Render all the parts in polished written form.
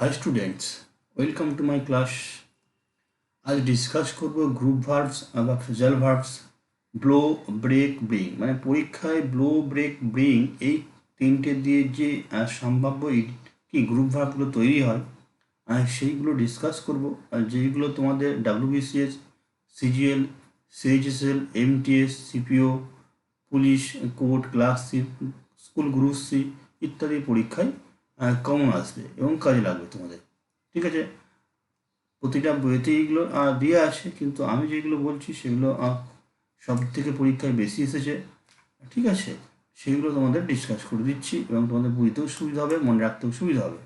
Hi students, welcome to my class. আজ discuss করব group verbs বা phrasal verbs blow break bring. মানে পরীক্ষায় ব্লো ব্রেক ব্রিং এই তিনটে দিয়ে যে সম্ভাব্য কি গ্রুপ ভার্বগুলো তৈরি হয় সেইগুলো ডিসকাস করব। আর যেইগুলো তোমাদের WBCS, CGL, CHSL, MTS, CPO, police, court, class C, school group C ইত্যাদি পরীক্ষায় কমন আসবে এবং কাজে লাগবে তোমাদের। ঠিক আছে, প্রতিটা বইতে এইগুলো দেওয়া আছে, কিন্তু আমি যেগুলো বলছি সেগুলো সব থেকে পরীক্ষায় বেশি এসেছে। ঠিক আছে, সেগুলো তোমাদের ডিসকাস করে দিচ্ছি এবং তোমাদের বুঝতেও সুবিধা হবে, মনে রাখতেও সুবিধা হবে।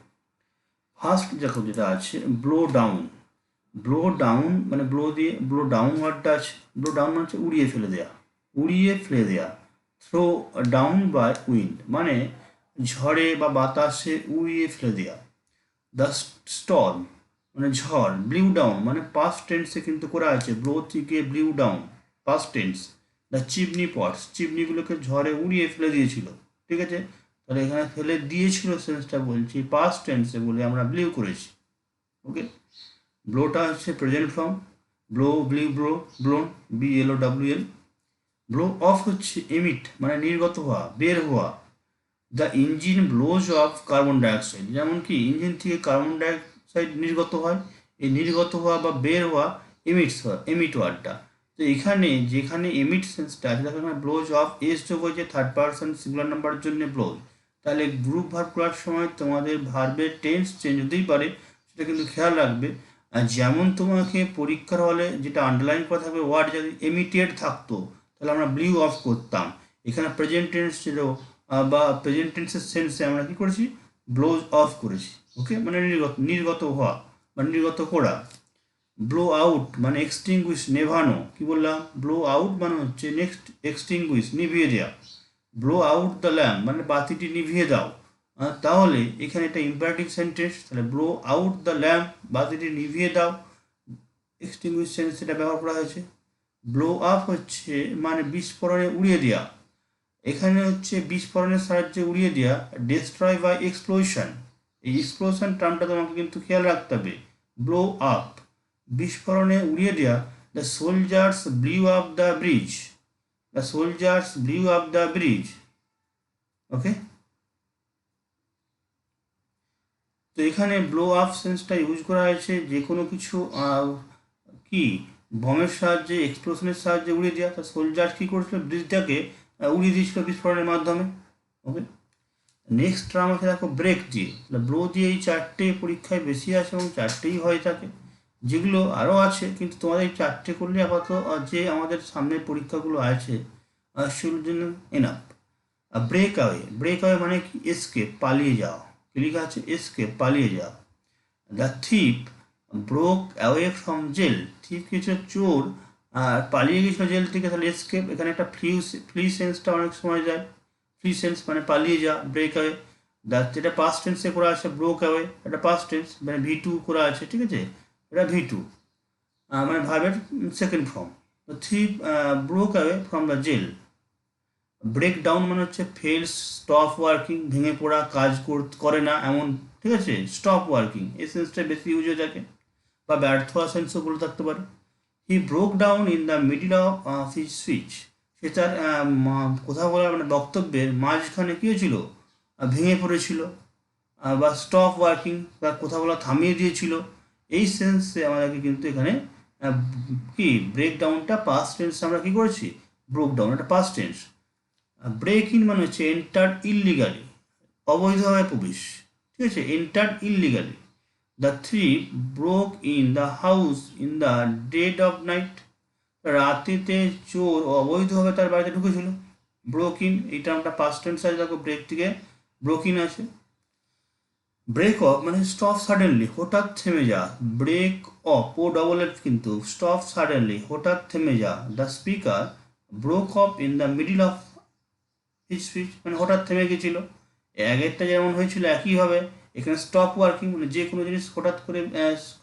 ফার্স্ট দেখো যেটা আছে ব্লো ডাউন। ব্লো ডাউন মানে ব্লো ডাউন ওয়ার্ডটা আছে। ব্লো ডাউন মানে হচ্ছে উড়িয়ে ফেলে দেয়া, উড়িয়ে ফেলে দেয়া। থ্রো ডাউন বাই উইন্ড মানে ঝড়ে বা বাতাসে উড়িয়ে ফেলে দেয়া। দ্য স্টর্ম মানে ঝড়। ব্লিউ ডাউন মানে পাস্ট টেন্সে কিন্তু করা আছে, ব্লো থেকে blew down past tense. The chimney pots, চিমনিগুলোকে ঝড়ে উড়িয়ে ফেলে দিয়েছিল। ঠিক আছে, তাহলে এখানে ফেলে দিয়েছিল সেন্সটা বলছি পাস্ট টেন্সে বলে আমরা ব্লিউ করেছি। ওকে, ব্লোটা হচ্ছে present form, blow blew blow blown BLOWN। Blow off হচ্ছে এমিট মানে নির্গত হওয়া, বের হওয়া। The engine blows off carbon dioxide, যেমন কি ইঞ্জিন থেকে কার্বন ডাইঅক্সাইড নির্গত হয়, এই নির্গত হওয়া বা বের হওয়া এমিটস হয়, এমিট ওয়ার্ডটা। তো এখানে যেখানে এমিট সেন্সটা আছে সেখানে ব্লোজ অফ এস যোগ হয়েছে থার্ড পারসন সিঙ্গুলার নাম্বারের জন্য ব্লোজ। তাহলে গ্রুপ ভার্ব করার সময় তোমাদের ভার্বের টেন্স চেঞ্জ হতেই পারে, সেটা কিন্তু খেয়াল রাখবে। আর যেমন তোমাকে পরীক্ষার হলে যেটা আন্ডারলাইন করা থাকবে ওয়ার্ড যদি এমিটেড থাকতো তাহলে আমরা ব্লিউ অফ করতাম। এখানে প্রেজেন্ট টেন্স ছিল বা প্রেজেন্ট টেন্সের সেন্সে আমরা কি করেছি, ব্লোজ অফ করেছি। ওকে, মানে নির্গত হওয়া বা নির্গত করা। ব্লো আউট মানে এক্সটিংগুইশ, নেভানো। কি বললাম, ব্লো আউট মানে হচ্ছে নেক্সট এক্সটিংগুইশ, নিভিয়ে দেওয়া। ব্লো আউট দ্য ল্যাম্প মানে বাতিটি নিভিয়ে দাও। তাহলে এখানে একটা ইম্পারেটিভ সেন্টেন্স, তাহলে ব্লো আউট দ্য ল্যাম্প বাতিটি নিভিয়ে দাও, এক্সটিংগুইশ সেন্স সেটা ব্যবহার করা হয়েছে। ব্লো আপ হচ্ছে মানে বিস্ফোরণে উড়িয়ে দেওয়া, এখানে হচ্ছে বিস্ফোরণের সাহায্যে উড়িয়ে দেওয়া, ডেস্ট্রয় বাই এক্সপ্লোশন। এই এক্সপ্লোশন টার্মটা তোমাকে কিন্তু খেয়াল রাখতে হবে। ব্লো আপ বিস্ফোরণে উড়িয়ে দেওয়া। The soldiers blew up the bridge, the soldiers blew up the bridge. Okay, তো এখানে ব্লো আপ সেন্সটা ইউজ করা হয়েছে যে কোনো কিছু কি বমের সাহায্যে, এক্সপ্লোশনের সাহায্যে উড়িয়ে দেওয়া। তা সোলজার কী করেছিল, ব্রিজটাকে উড়িয়ে দিয়েছিল বিস্ফোরণের মাধ্যমে। ওকে, নেক্সট টার্ম আছে দেখো ব্রেক দিয়ে। তাহলে ব্লো দিয়ে এই চারটে পরীক্ষায় বেশি আসে এবং চারটেই হয়ে থাকে। যেগুলো আরও আছে কিন্তু তোমাদের এই চারটে করলে আপাতত যে আমাদের সামনের পরীক্ষাগুলো আছে সেগুলোর জন্য এনাফ। ব্রেক আওয়ে, ব্রেক আওয়ে মানে কি এসকেপ, পালিয়ে যাও। কি লেখা আছে, এসকেপ, পালিয়ে যাও। The thief broke away from jail, thief কিছু চোর আর পালিয়ে গেছিল জেল থেকে, তাহলে এসকেপ। এখানে একটা ফ্লি সেন্সটা অনেক সময় যায়, ফ্লি সেন্স মানে পালিয়ে যা, ব্রেক অ্যাওয়ে। যেটা পাস্ট টেন্সে করা আছে ব্রোক অ্যাওয়ে, এটা পাস্ট টেন্স মানে V2 করা আছে। ঠিক আছে, এটা V2 মানে ভার্বের second form. Thief broke away from the jail. Break down মানে হচ্ছে ফেলস, স্টপ ওয়ার্কিং, ভেঙে পড়া, কাজ করে না এমন। ঠিক আছে, স্টপ ওয়ার্কিং এই সেন্সটা বেশি ইউজ হয়ে থাকে, বা ব্যর্থ হওয়া সেন্সও বলে থাকতে পারে। He broke down in the middle of his speech, সে তার কথা বলার মানে বক্তব্যের মাঝখানে কী হয়েছিল, ভেঙে পড়েছিল। বা স্টপ ওয়ার্কিং, তার কথা বলা থামিয়ে দিয়েছিল। এই সেন্সে আমাদেরকে কিন্তু এখানে কি ব্রেক ডাউনটা পাস্ট টেন্সে আমরা কী করেছি, ব্রোক ডাউন, এটা পাস্ট টেন্স। ব্রেক ইন মানে হচ্ছে এন্টার ইললিগালি, অবৈধভাবে প্রবেশ। ঠিক আছে, enter illegally. The thief broke in the house in the dead of night, রাতেতে চোর অবৈধভাবে তার বাড়িতে ঢুকেছিল। ব্রোক ইন এই টার্মটা পাস্ট টেন্স আছে, দেখো ব্রেক থেকে ব্রোক ইন আছে। ব্রেক অফ মানে স্টপ সাডেনলি, হঠাৎ থেমে যা। Break off O double F কিন্তু, স্টপ সাডেনলি হঠাৎ থেমে যা। The speaker broke off in the middle of his speech মানে হঠাৎ থেমে গেছিল। আগেরটা যেমন হয়েছিল একইভাবে এখানে স্টপ ওয়ার্কিং মানে যে কোনো জিনিস হঠাৎ করে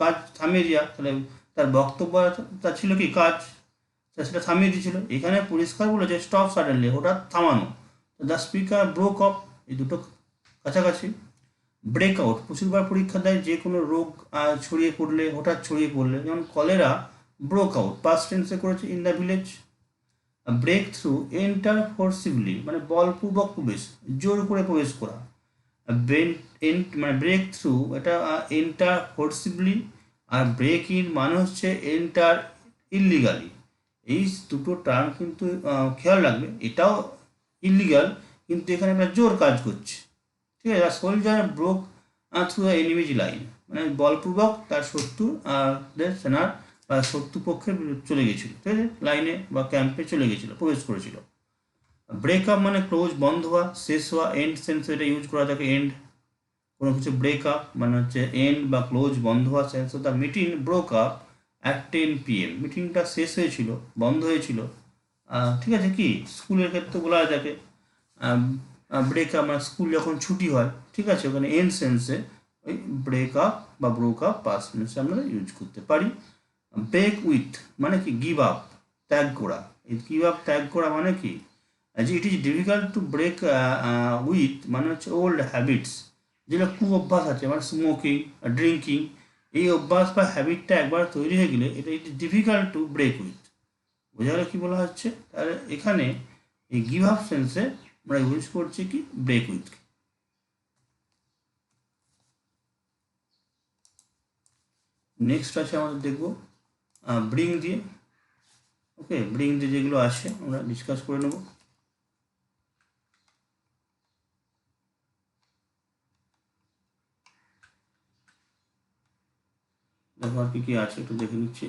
কাজ থামিয়ে দেওয়া, তাহলে তার বক্তব্য তা ছিল কি কাজ, সেটা থামিয়ে দিয়েছিল। এখানে পরিষ্কার বলেছে স্টপ সাডেনলি হঠাৎ থামানো। দ্য স্পিকার ব্রোক অফ এই দুটো কাছাকাছি। ব্রেকআউট প্রচুরবার পরীক্ষা দেয়, যে কোনো রোগ ছড়িয়ে পড়লে, হঠাৎ ছড়িয়ে পড়লে, যেমন কলেরা ব্রোক আউট, পাস্ট টেন্সে করেছে in the village. Break through, enter forcibly মানে বলপূর্বক প্রবেশ, জোর করে প্রবেশ করা। মানে ব্রেক থ্রু এটা এন্টার ফোর্সিবলি, আর ব্রেক ইন মানে হচ্ছে এন্টার ইললিগালি। এই দুটো টার্ম কিন্তু খেয়াল রাখবে, এটাও ইললিগাল কিন্তু এখানে আমরা জোর কাজ করছে, ঠিক আছে। আর soldier broke through the enemy's line, মানে বলপূর্বক তার শত্রু সেনার বা শত্রুপক্ষে চলে গেছিল, ঠিক আছে, লাইনে বা ক্যাম্পে চলে গেছিল, প্রবেশ করেছিল। ব্রেকআপ মানে ক্লোজ, বন্ধ হওয়া, শেষ হওয়া, এন্ড সেন্স এটা ইউজ করা থাকে, এন্ড কোনো কিছু। ব্রেকআপ মানে হচ্ছে এন্ড বা ক্লোজ, বন্ধ হওয়া। Sense of the meeting broke up at 10 PM, মিটিংটা শেষ হয়েছিল, বন্ধ হয়েছিল, ঠিক আছে। কি স্কুলের ক্ষেত্রে বলা যায় যাকে ব্রেকআপ মানে স্কুল যখন ছুটি হয়, ঠিক আছে, ওখানে এন্ড সেন্সে ওই ব্রেকআপ বা ব্রোক আপ পাস্ট টেন্সে আমরা ইউজ করতে পারি। ব্রেক উইথ মানে কি গিভ আপ, ত্যাগ করা। এই গিভ আপ ত্যাগ করা মানে কি, যে it is difficult to break with মানে হচ্ছে ওল্ড হ্যাবিটস, যেগুলো কু অভ্যাস আছে, মানে স্মোকিং, ড্রিঙ্কিং, এই অভ্যাস বা হ্যাবিটটা একবার তৈরি হয়ে গেলে এটা it is difficult to break with. বোঝা গেল কী বলা হচ্ছে? তাহলে এখানে এই গিভ আপ সেন্সে আমরা ইউজ করছি কি ব্রেক উইথ। নেক্সট আছে আমাদের দেখবো ব্রিং দিয়ে। ওকে, ব্রিং দিয়ে যেগুলো আছে আমরা ডিসকাস করে নেব। দেখো আর কি আছে একটু দেখে নিচ্ছি।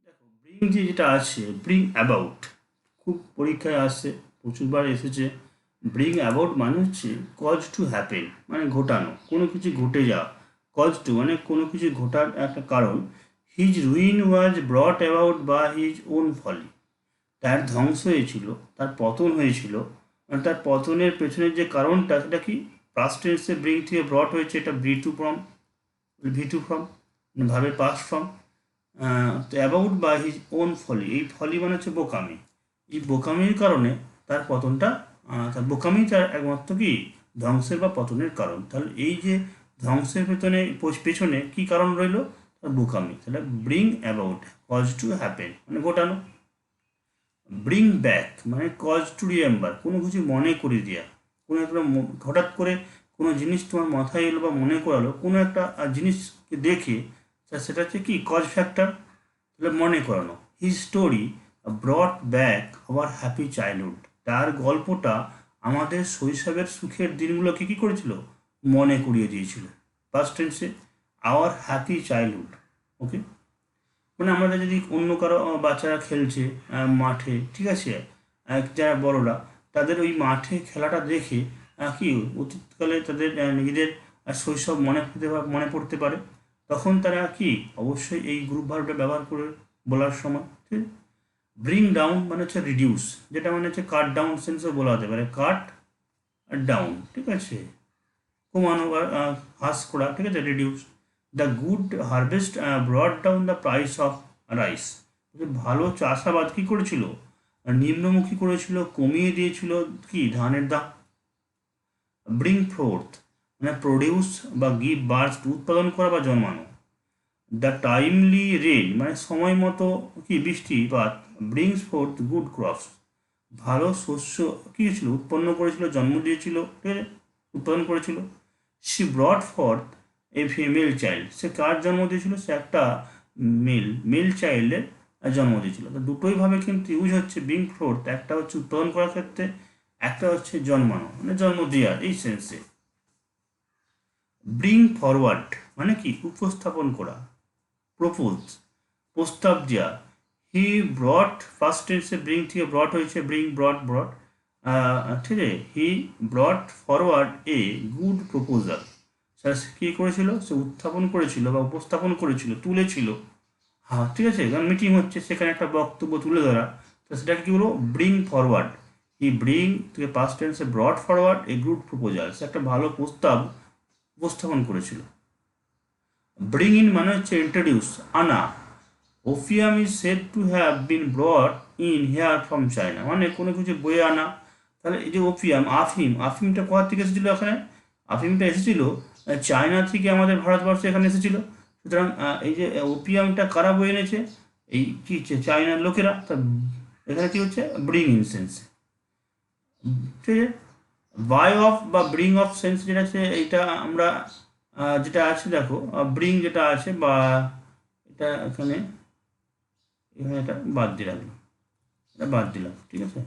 দেখো ব্রিং যে যেটা আছে, ব্রিং অ্যাবাউট, খুব পরীক্ষায় আসছে, প্রচুরবার এসেছে। ব্রিং অ্যাবাউট মানে হচ্ছে কজ টু হ্যাপেন, মানে ঘটানো, কোনো কিছু ঘটে যাওয়া। কজ টু মানে কোনো কিছু ঘটার একটা কারণ। হিজ রুইন ওয়াজ ব্রট অ্যাবাউট বা হিজ ওন ফলি, তার ধ্বংস হয়েছিল, তার পতন হয়েছিল, মানে তার পতনের পেছনের যে কারণটা সেটা কি, পাস্ট টেন্সে ব্রিং থেকে ব্রট হয়েছে, এটা ভি টু ফর্ম, মানে ভাবের পাস্ট ফর্ম। তো অ্যাবাউট বা হিজ ওন ফলি, এই ফলি মানে হচ্ছে বোকামি, এই বোকামির কারণে তার পতনটা, তার বোকামি তার একমাত্র কি ধ্বংসের বা পতনের কারণ। তাহলে এই যে ধ্বংসের পেছনে কি কারণ রইল, তার বোকামি। তাহলে bring about, cause to happen মানে ঘটানো। ব্রিং ব্যাক মানে কজ টু রিমেম্বার, কোনো কিছু মনে করে দেওয়া, কোনো একটা হঠাৎ করে কোনো জিনিস তোমার মাথায় এলো বা মনে করালো, কোনো একটা জিনিসকে দেখে, সেটা হচ্ছে কি কজ ফ্যাক্টর, তাহলে মনে করানো। His story ব্রট back hour happy childhood, তার গল্পটা আমাদের শৈশবের সুখের দিনগুলোকে কী করেছিল, মনে করিয়ে দিয়েছিল। ফার্স্ট টেন্সে আওয়ার হ্যাপি চাইল্ডহুড। ওকে, মানে আমাদের যদি অন্য কারো বাচ্চারা খেলছে মাঠে, ঠিক আছে, যারা বড়রা, তাদের ওই মাঠে খেলাটা দেখে কি অতীতকালে তাদের নিজেদের শৈশব মনে পড়তে পারে, তখন তারা কি অবশ্যই এই গ্রুপ ভার্বটা ব্যবহার করে বলার সময়, ঠিক। ব্রিং ডাউন মানে হচ্ছে রিডিউস, যেটা মানে হচ্ছে কাট ডাউন সেন্সও বলা হতে পারে, কাট ডাউন, ঠিক আছে, কমানো বা হ্রাস করা, ঠিক আছে, reduce. The good harvest ব্রট down the price of rice, ভালো চাষাবাদ কী করেছিল, নিম্নমুখী করেছিল, কমিয়ে দিয়েছিল কি ধানের দাম। ব্রিং ফোর্থ মানে প্রডিউস বা গিভ বার্থ, উৎপাদন করা বা জন্মানো। দ্য টাইমলি রেন মানে সময় মতো কি বৃষ্টিপাত, ব্রিংস ফোর্থ গুড ক্রপস, ভালো শস্য কী ছিল, উৎপন্ন করেছিল, জন্ম দিয়েছিল, ঠিক আছে, উৎপাদন করেছিল। She brought forth a female child, সে কার জন্ম দিয়েছিল, সে একটা মেল চাইল্ডের জন্ম দিয়েছিল। তো দুটোই ভাবে কিন্তু ইউজ হচ্ছে ব্রিং ফোর্থ, একটা হচ্ছে উৎপাদন করার ক্ষেত্রে, একটা হচ্ছে জন্মানো মানে জন্ম দেওয়ার এই সেন্সে। ব্রিং ফরওয়ার্ড মানে কি উপস্থাপন করা, প্রপোজ প্রস্তাব দেওয়া। হি ব্রট, ফার্স্ট টেন্সে ব্রিং থেকে ব্রট হয়েছে, ব্রিং ব্রট ব্রট, ঠিক আছে, he brought forward a good proposal, sir কী করেছিল, সে উত্থাপন করেছিল বা উপস্থাপন করেছিল, তুলেছিল। হ্যাঁ ঠিক আছে, কারণ মিটিং হচ্ছে সেখানে একটা বক্তব্য তুলে ধরা, তো সেটাকে কী বলবো, ব্রিং ফরওয়ার্ড। হি ব্রিং থেকে পাস্ট টেন্সে brought forward a good proposal, সে একটা ভালো প্রস্তাব উপস্থাপন করেছিল। ব্রিং ইন মানে হচ্ছে ইন্ট্রোডিউস, আনা। Opium is said to have been ব্রট in here from China, মানে কোনো কিছু বয়ে আনা। তাহলে এই যে ওপিয়াম, আফিমটা কোথা থেকে এসেছিলো এখানে, আফিমটা এসেছিলো চায়না থেকে আমাদের ভারতবর্ষে এখানে এসেছিলো। সুতরাং এই যে ওপিয়ামটা কারা বয়ে এনেছে, এই কি চায়নার লোকেরা। তা এখানে কি হচ্ছে, ব্রিং ইন সেন্স, ঠিক আছে। বাই অফ বা ব্রিং অফ সেন্স যেটা আছে, এইটা আমরা যেটা আছে দেখো, ব্রিং যেটা আছে বা এটা এখানে এখানে এটা বাদ দিলাম, এটা বাদ দিলাম, ঠিক আছে।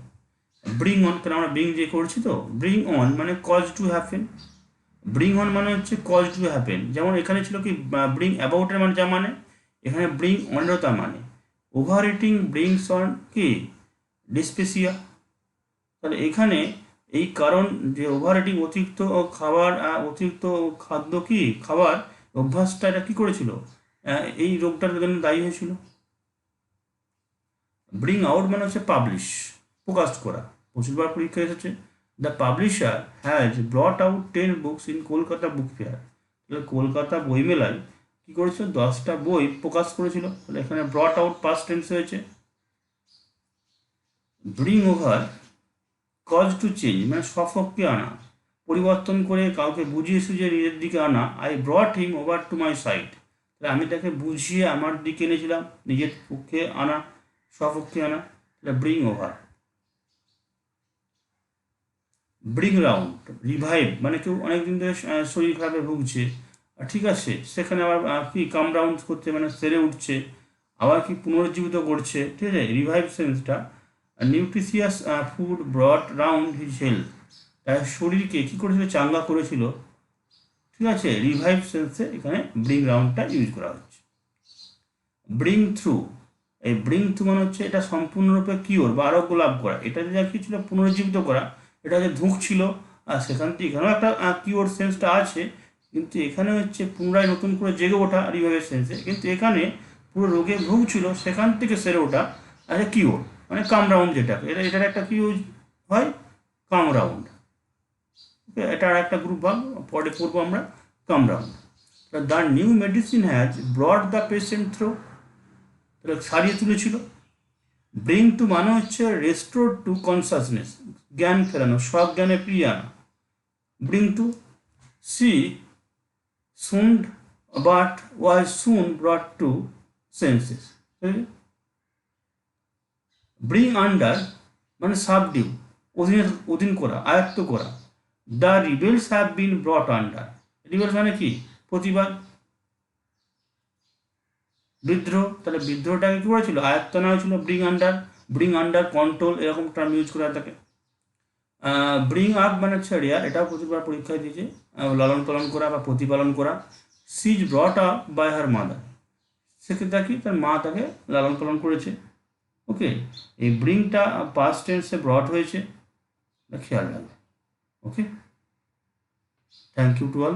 ব্রিং অন, কারণ আমরা ব্রিং যে করছি, তো ব্রিং অন মানে cause to happen, bring on মানে হচ্ছে কজ টু হ্যাপেন। যেমন এখানে ছিল কি, ব্রিং অ্যাবাউটের মানে যা মানে, এখানে ব্রিং অনেরও তা মানে। ওভার ইটিং ব্রিংস অন কি, ডিসপেসিয়া। তাহলে এখানে এই কারণ যে ওভার ইটিং, অতিরিক্ত খাবার, অতিরিক্ত খাদ্য কি খাবার অভ্যাসটা, এটা কী করেছিল, এই রোগটার জন্য দায়ী হয়েছিল। ব্রিং আউট মানে হচ্ছে পাবলিশ, প্রকাশ করা, প্রচুরবার পরীক্ষা এসেছে। The publisher has brought out 10 books in Kolkata book fair, তাহলে কলকাতা বইমেলায় কী করেছিল, 10টা বই প্রকাশ করেছিল। তাহলে এখানে ব্রট আউট পাস্ট টেন্স হয়েছে। Bring over cause to change মানে সফরকে আনা, পরিবর্তন করে কাউকে বুঝিয়ে সুঝিয়ে নিজের দিকে আনা। I brought him over to my side, তাহলে আমি তাকে বুঝিয়ে আমার দিকে এনেছিলাম, নিজের পক্ষে আনা, স্বপক্ষে আনা, তাহলে bring over. Bring round, revive মানে কেউ অনেকদিন ধরে শরীর খারাপে ভুগছে, ঠিক আছে, সেখানে আবার কি কাম রাউন্ড করছে মানে সেরে উঠছে, আবার কি পুনরুজ্জীবিত করছে, ঠিক আছে। রিভাইভ সেন্সটা, nutritious food brought round his health, তার শরীরকে কী করেছিল, চাঙ্গা করেছিল, ঠিক আছে। রিভাইভ সেন্সে এখানে ব্রিং রাউন্ডটা ইউজ করা হচ্ছে। ব্রিং থ্রু, এই ব্রিং থ্রু মানে হচ্ছে এটা সম্পূর্ণরূপে কিওর বা আরোগ্য লাভ করা, এটা যা কি ছিল, পুনরুজ্জীবিত করা, এটা যে ছিল, আর সেখান থেকে এখানেও একটা কিওর সেন্সটা আছে, কিন্তু এখানে হচ্ছে পুনরায় নতুন করে জেগে ওঠা রিভাইভের সেন্সে, কিন্তু এখানে পুরো রোগে ভুগছিল সেখান থেকে সেরে ওঠা আছে কিওর, মানে কাম রাউন্ড যেটাকে, এটার একটা কি ইউজ হয়, কাম রাউন্ড। ওকে, এটা আর একটা গ্রুপ ভাগ পরে করবো আমরা, come round. The new medicine has brought the patient through, তাহলে সারিয়ে তুলেছিল। ব্রিং টু মানে হচ্ছে রেস্টোর টু কনসাসনেস, জ্ঞান ফেরানো, সজ্ঞানে ফিরিয়ে আনা। Bring to, she swooned but was soon brought to senses. Bring under মানে সাবডিউ, অধীন করা, আয়ত্ত করা। The rebels have been brought under, rebels মানে কি, প্রতিবাদ। বিদ্রোহ, তাহলে বিদ্রোহটাকে কী করেছিল, আয়ত্ত নেওয়া হয়েছিল। ব্রিং আন্ডার কন্ট্রোল, এরকম টার্ম ইউজ করা থাকে। ব্রিং আপ মানে হচ্ছে রেয়ার, এটাও প্রতিবার পরীক্ষায় দিয়েছে, লালন পালন করা বা প্রতিপালন করা। She's brought up by her mother, সেক্ষেত্রে কি তার মা তাকে লালন পালন করেছে। ওকে, এই ব্রিংটা পাস্ট টেন্সে ব্রট হয়েছে, খেয়াল রাখবে। ওকে, থ্যাংক ইউ টু অল।